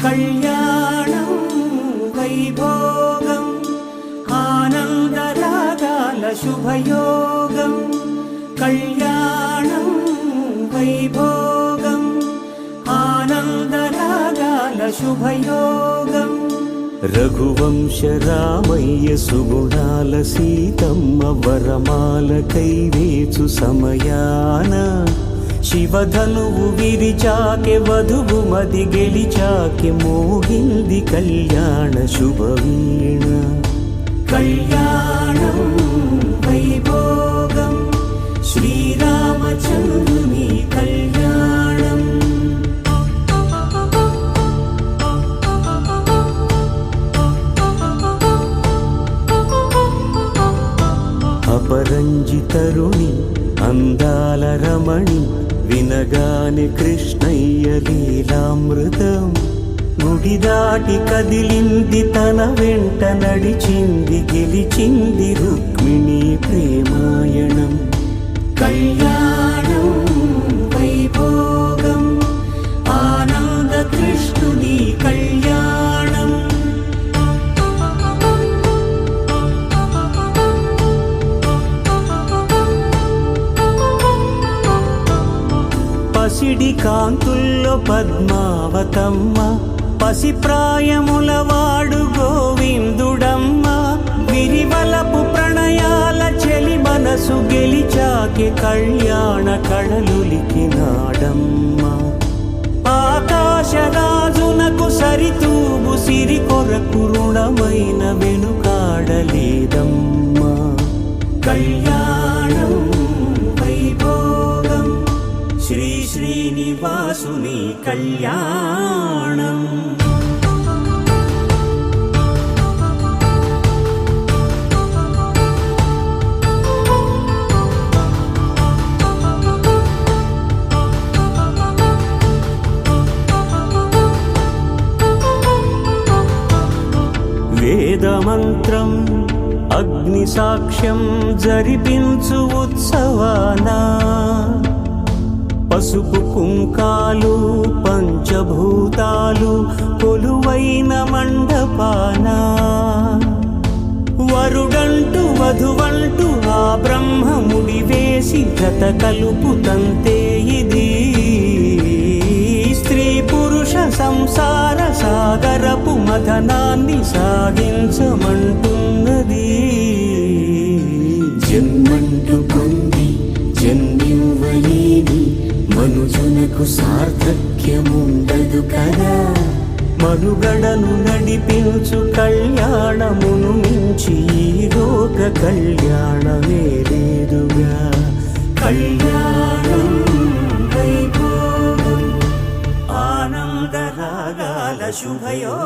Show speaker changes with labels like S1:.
S1: కళ్యాణం వైభోగం ఆనందరాగాల శుభయోగం. కళ్యాణం వైభోగం ఆనందరాగాల శుభయోగం. రఘువంశ రామయ్య సుగుణాల సీతమ్మ వరమాల కైవేచు సమయాన శివధనువు విరిచాకె వధువు మది గెలిచాకె మోగింది కళ్యాణ శుభవీణ. కళ్యాణం వైభోగం శ్రీరామచంద్రుని కళ్యాణం. అపరంజి తరుణి అందాల రమణి వినగానే కృష్ణయ్య లీలామృతం. గుడి దాటి కదిలింది తన వెంట నడిచింది గెలిచింది రుక్మిణి ప్రేమాయణం. కళ్యాణం వైభోగం ఆనంద కృష్ణుని కళ్యాణం. పసిడి కాంతుల్లో పద్మావతమ్మ పసి ప్రాయముల వాడు గోవిందుడమ్మ. విరివలపు ప్రణయాల చెలి మనసు గెలిచాకె కళ్యాణ కళలులికినాడమ్మ. ఆకాశరాజునకు సరితూబు సిరి కొరకు రుణమైన వెనుకాడలేదమ్మ. కళ్యాణం వైభోగం శ్రీ శ్రీనివాసుని కళ్యాణం. వేదమంత్రం అగ్ని సాక్ష్యం జరిపించు ఉత్సవానా పసుపు కుంకాలు పంచభూతాలు కొలువైన మండపాన. వరుడంటూ వధువంటూ ఆ బ్రహ్మముడి వేసి జత కలుపుతంతే ఇది. స్త్రీ పురుష సంసార సాగరపు మథనాన్ని సాగించమంటున్నది. జన్మంటూ పొంది జన్మివ్వలేని మనుజునకు సార్థక్యముండదు కదా. మనుగడను నడిపించు కళ్యాణమును మించి ఈ లోక కళ్యాణమే లేదుగా. కళ్యాణం వైభోగం ఆనందరాగాల శుభయో